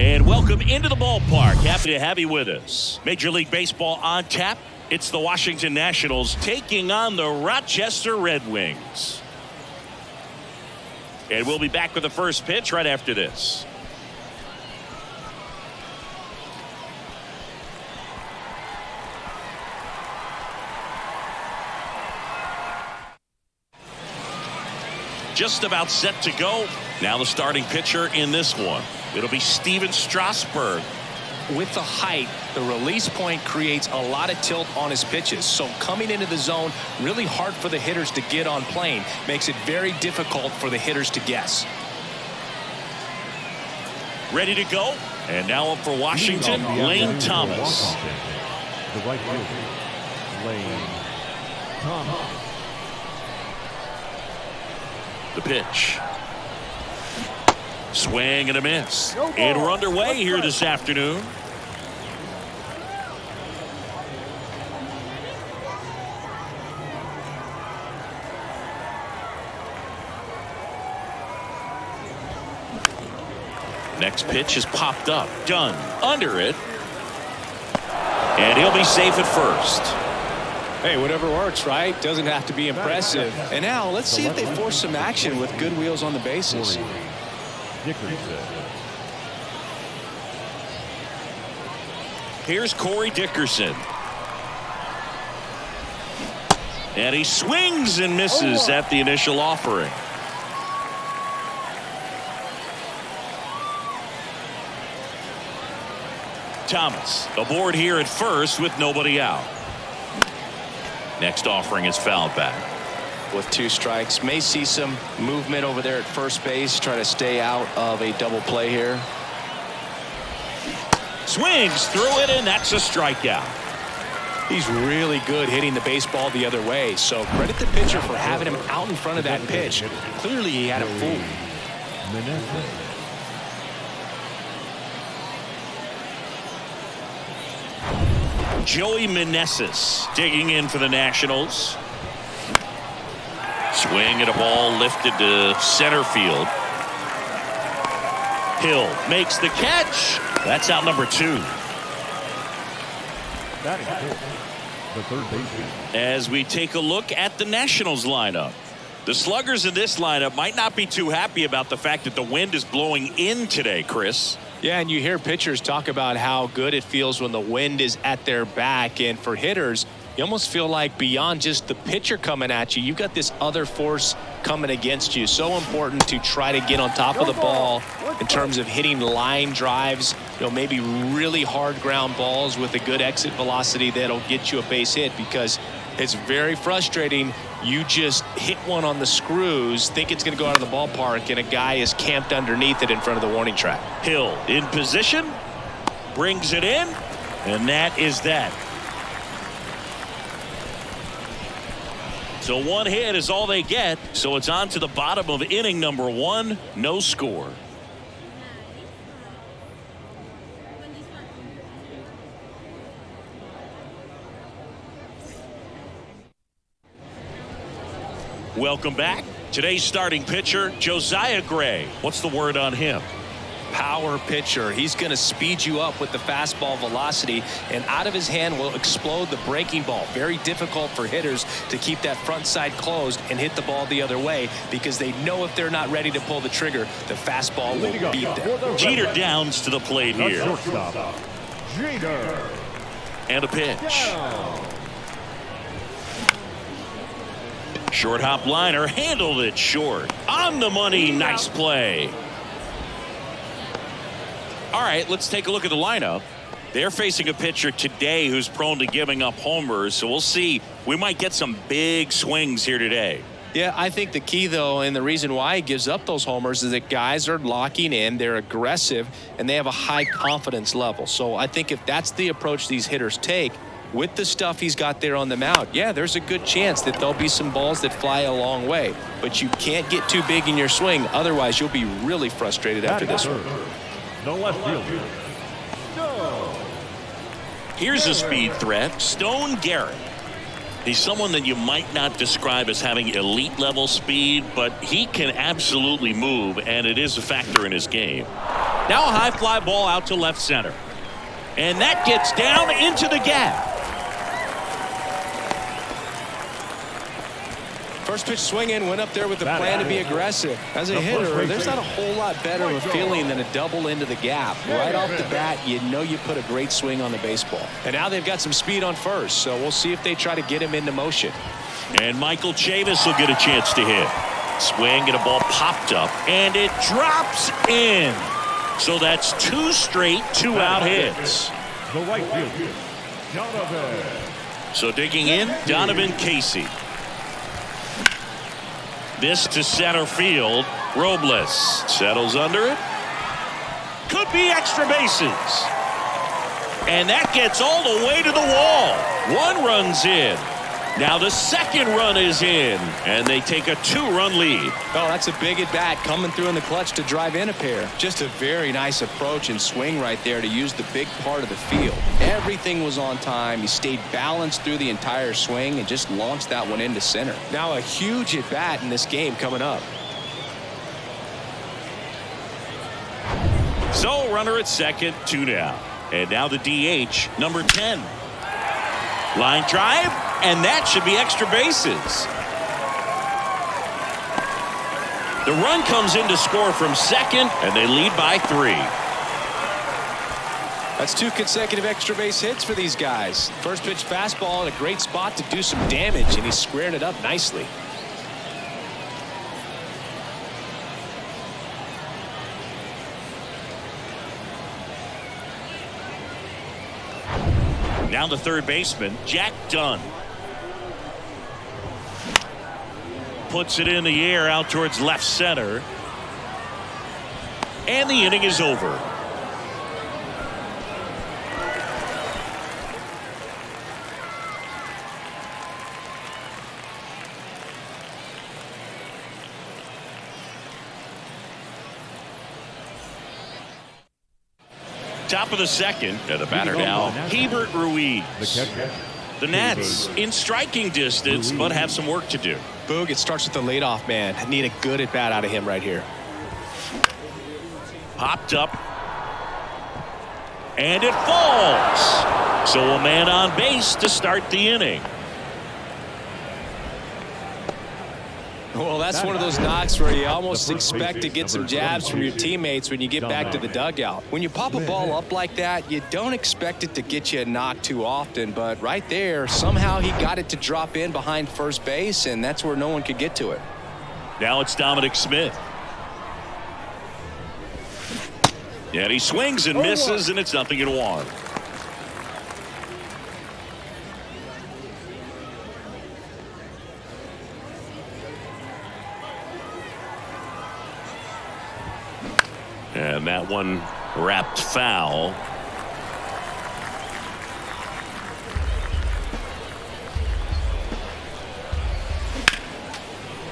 And welcome into the ballpark. Happy to have you with us. Major League Baseball on tap. It's the Washington Nationals taking on the Rochester Red Wings. And we'll be back with the first pitch right after this. Just about set to go. Now the starting pitcher in this one. It'll be Steven Strasburg. With the height, the release point creates a lot of tilt on his pitches. So coming into the zone, really hard for the hitters to get on plane. Makes it very difficult for the hitters to guess. Ready to go. And now up for Washington, Lane Thomas. The right fielder, Lane Thomas. The pitch. Swing and a miss. And we're underway here this afternoon. Next pitch is popped up. Done. Under it. And he'll be safe at first. Hey, whatever works, right? Doesn't have to be impressive. And now let's see if they force some action with good wheels on the bases. Here's Corey Dickerson. And he swings and misses at the initial offering. Thomas aboard here at first with nobody out. Next offering is fouled back. With 2 strikes, may see some movement over there at first base. Try to stay out of a double play here. Swings through it, and that's a strikeout. He's really good hitting the baseball the other way. So credit the pitcher for having him out in front of that pitch. Clearly he had him fooled. Joey Meneses digging in for the Nationals. Swing at a ball lifted to center field. Hill makes the catch. That's out number 2. The third baseman. As we take a look at the Nationals lineup. The sluggers in this lineup might not be too happy about the fact that the wind is blowing in today, Chris. Yeah, and you hear pitchers talk about how good it feels when the wind is at their back. And for hitters, you almost feel like beyond just the pitcher coming at you, you've got this other force coming against you. So important to try to get on top of the ball in terms of hitting line drives, maybe really hard ground balls with a good exit velocity that'll get you a base hit, because it's very frustrating. You just hit one on the screws, think it's going to go out of the ballpark, and a guy is camped underneath it in front of the warning track. Hill in position, brings it in, and that is that. So 1 hit is all they get, so it's on to the bottom of inning number 1, no score. Welcome back. Today's starting pitcher, Josiah Gray. What's the word on him? Power pitcher. He's going to speed you up with the fastball velocity, and out of his hand will explode the breaking ball. Very difficult for hitters to keep that front side closed and hit the ball the other way, because they know if they're not ready to pull the trigger, the fastball will beat them. Jeter Downs to the plate here. Jeter. And a pitch. Short hop liner, handled it short. On the money, nice play. All right, let's take a look at the lineup. They're facing a pitcher today who's prone to giving up homers, so we'll see. We might get some big swings here today. Yeah, I think the key, though, and the reason why he gives up those homers is that guys are locking in, they're aggressive, and they have a high confidence level. So I think if that's the approach these hitters take, with the stuff he's got there on the mound, yeah, there's a good chance that there'll be some balls that fly a long way. But you can't get too big in your swing, otherwise you'll be really frustrated after this one. No left fielder. No. Here's a speed threat, Stone Garrett. He's someone that you might not describe as having elite level speed, but he can absolutely move, and it is a factor in his game. Now a high fly ball out to left center. And that gets down into the gap. First pitch swinging, went up there with the plan to be aggressive. As a hitter, there's not a whole lot better of a feeling than a double into the gap. Right off the bat, you know you put a great swing on the baseball. And now they've got some speed on first, so we'll see if they try to get him into motion. And Michael Chavis will get a chance to hit. Swing and a ball popped up, and it drops in. So that's 2 straight 2-out hits. The right fielder, Donovan. So digging in, Donovan Casey. This to center field. Robles settles under it. Could be extra bases. And that gets all the way to the wall. 1 run's in. Now the second run is in. And they take a 2-run lead. Oh, that's a big at bat coming through in the clutch to drive in a pair. Just a very nice approach and swing right there to use the big part of the field. Everything was on time. He stayed balanced through the entire swing and just launched that one into center. Now a huge at bat in this game coming up. So runner at second, 2 down. And now the DH, number 10. Line drive, and that should be extra bases. The run comes in to score from second, and they lead by 3. That's 2 consecutive extra base hits for these guys. First pitch fastball in a great spot to do some damage, and he squared it up nicely. Now the third baseman, Jack Dunn. Puts it in the air out towards left center. And the inning is over. Top of the second, and the batter now, Hebert Ruiz. The Nats in striking distance, but have some work to do. Boog, it starts with the leadoff man. I need a good at bat out of him right here. Popped up. And it falls. So a man on base to start the inning. Well, that's one of those knocks where you almost expect to get some jabs from your teammates when you get back to the dugout. When you pop a ball up like that, you don't expect it to get you a knock too often. But right there, somehow he got it to drop in behind first base, and that's where no one could get to it. Now it's Dominic Smith. And he swings and misses, and it's 0-1. And that one wrapped foul.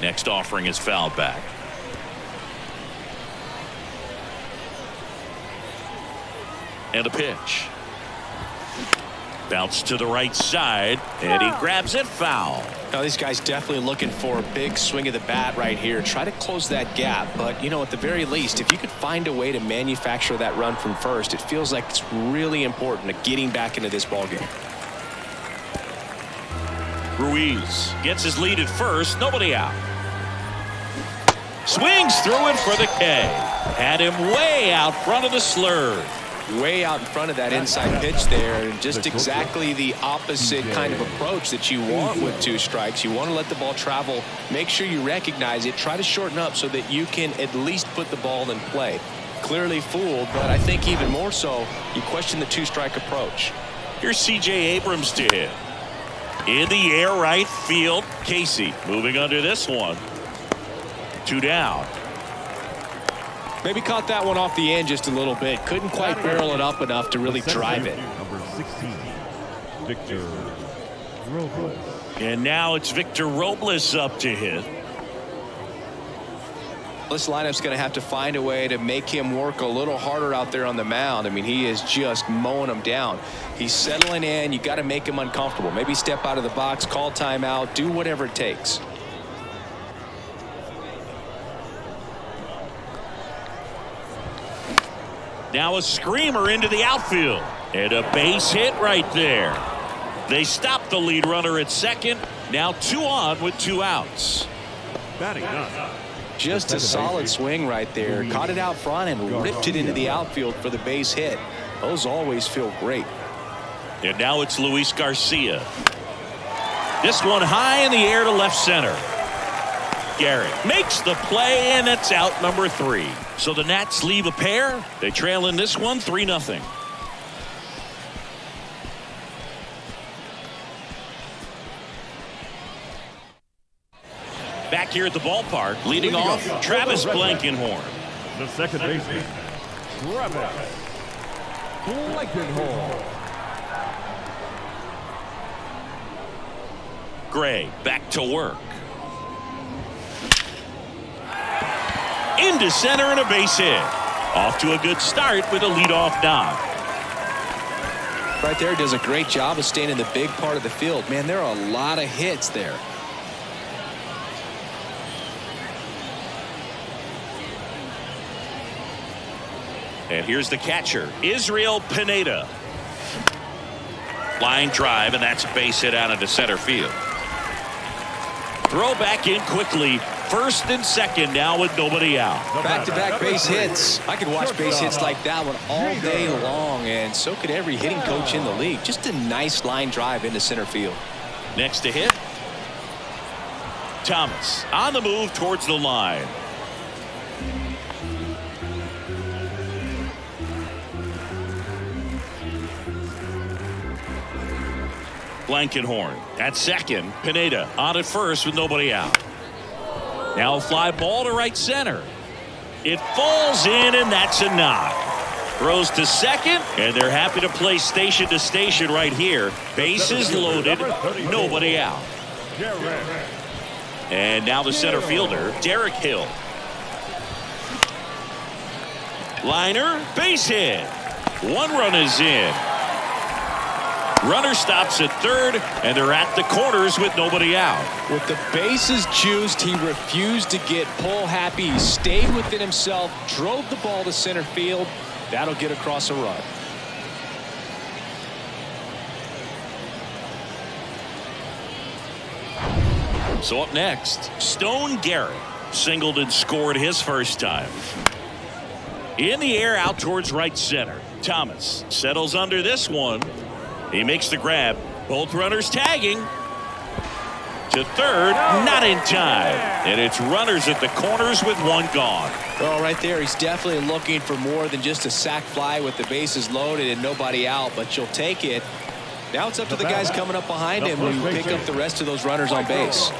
Next offering is fouled back. And a pitch. Bounce to the right side, and he grabs it foul. Now these guys definitely looking for a big swing of the bat right here. Try to close that gap, but you know, at the very least, if you could find a way to manufacture that run from first, it feels like it's really important to getting back into this ballgame. Ruiz gets his lead at first, nobody out. Swings through it for the K. Had him way out front of the slurve. Way out in front of that inside pitch there, and just exactly the opposite kind of approach that you want with 2 strikes. You want to let the ball travel, make sure you recognize it, try to shorten up so that you can at least put the ball in play. Clearly fooled, but I think even more so, you question the 2-strike approach. Here's C.J. Abrams to hit. In the air, right field. Casey moving under this one. 2 down. Maybe caught that one off the end just a little bit. Couldn't quite barrel it up enough to really drive it. Number 16, Victor Robles. And now it's Victor Robles up to hit. This lineup's going to have to find a way to make him work a little harder out there on the mound. I mean, he is just mowing them down. He's settling in. You got to make him uncomfortable. Maybe step out of the box, call timeout, do whatever it takes. Now a screamer into the outfield. And a base hit right there. They stopped the lead runner at second. Now 2 on with 2 outs. Batting ninth. Just a solid swing right there. Caught it out front and ripped it into the outfield for the base hit. Those always feel great. And now it's Luis Garcia. This one high in the air to left center. Garrett makes the play, and that's out number 3. So the Nats leave a pair. They trail in this one 3-0. Back here at the ballpark, leading off, Travis Blankenhorn. The second baseman, Travis Blankenhorn. Gray back to work. Into center and a base hit. Off to a good start with a leadoff knock. Right there, does a great job of staying in the big part of the field. Man, there are a lot of hits there. And here's the catcher, Israel Pineda. Line drive, and that's a base hit out into center field. Throw back in quickly. First and second now with nobody out. Back-to-back base hits. I could watch base hits like that one all day long, and so could every hitting coach in the league. Just a nice line drive into center field. Next to hit, Thomas on the move towards the line. Blankenhorn at second. Pineda on at first with nobody out. Now a fly ball to right center. It falls in, and that's a knock. Throws to second, and they're happy to play station to station right here. Bases loaded, nobody out. And now the center fielder, Derek Hill. Liner, base hit. 1 run is in. Runner stops at third, and they're at the corners with nobody out. With the bases juiced, he refused to get pull happy. He stayed within himself, drove the ball to center field. That'll get across a run. So up next, Stone Garrett singled and scored his first time. In the air out towards right center. Thomas settles under this one. He makes the grab. Both runners tagging. To third, not in time. And it's runners at the corners with 1 gone. Well, right there, he's definitely looking for more than just a sac fly with the bases loaded and nobody out, but you'll take it. Now it's up to the guys coming up behind him who pick up the rest of those runners on base.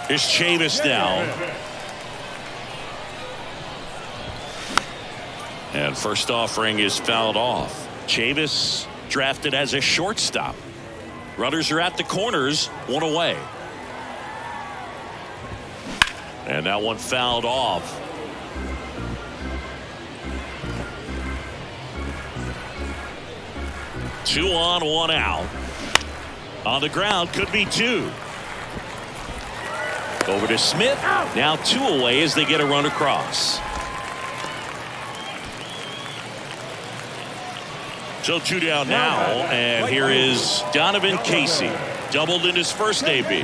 Here's Chavis now. And first offering is fouled off. Chavis drafted as a shortstop. Runners are at the corners, 1 away. And that one fouled off. Two on, 1 out. On the ground, could be 2. Over to Smith. Now 2 away as they get a run across. So 2 down now, and here is Donovan Casey. Doubled in his first AB.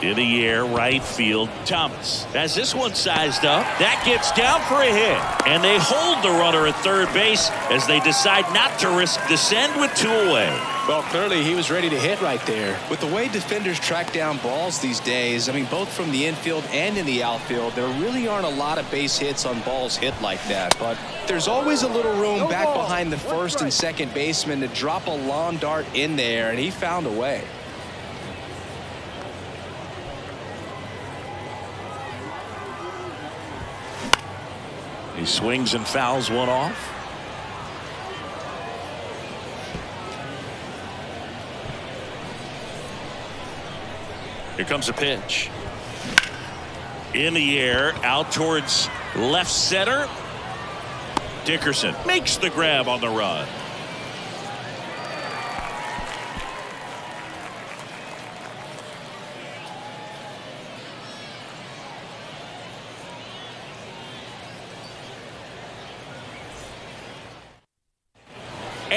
In the air, right field, Thomas. As this one sized up, that gets down for a hit. And they hold the runner at third base as they decide not to risk the send with 2 away. Well, clearly he was ready to hit right there. With the way defenders track down balls these days, I mean, both from the infield and in the outfield, there really aren't a lot of base hits on balls hit like that. But there's always a little room back behind the first and second baseman to drop a lawn dart in there, and he found a way. He swings and fouls one off. Here comes a pitch. In the air, out towards left center. Dickerson makes the grab on the run.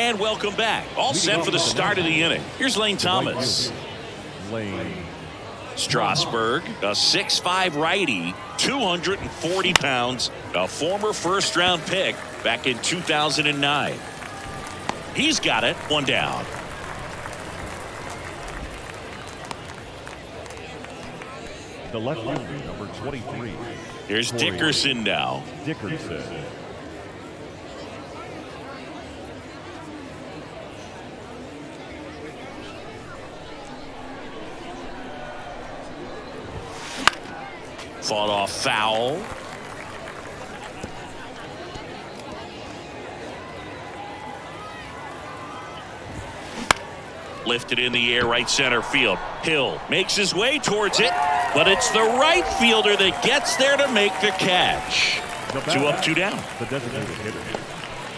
And welcome back. All set for the start of the inning. Here's Lane Thomas. Lane. Strasburg, a 6'5" righty, 240 pounds, a former first-round pick back in 2009. He's got it. One down. The left fielder, number 23. Here's Dickerson now. Dickerson. Fought off foul. Lifted in the air, right center field. Hill makes his way towards it, but it's the right fielder that gets there to make the catch. 2 up, 2 down. The designated hitter,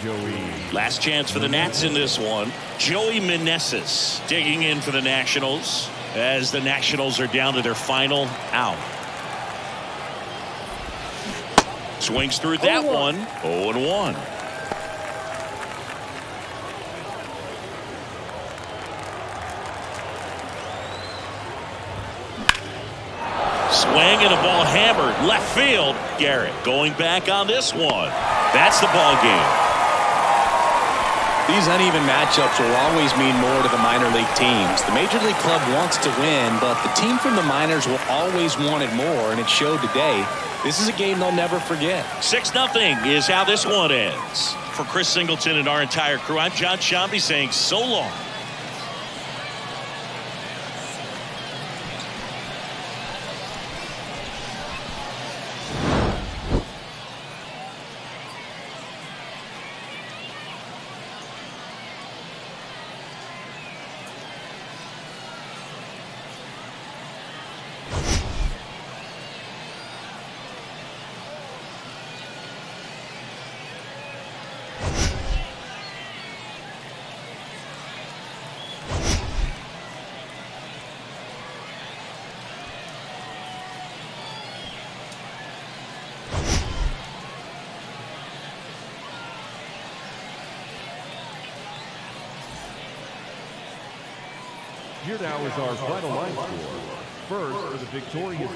Joey. Last chance for the Nats in this one. Joey Meneses digging in for the Nationals as the Nationals are down to their final out. Swings through that one. 0-1. Swing and a ball hammered left field. Garrett going back on this one. That's the ball game. These uneven matchups will always mean more to the minor league teams. The major league club wants to win, but the team from the minors will always want it more, and it showed today. This is a game they'll never forget. 6-0 is how this one ends. For Chris Singleton and our entire crew, I'm John Shambi saying so long. Here now is our final line score. First, for the victorious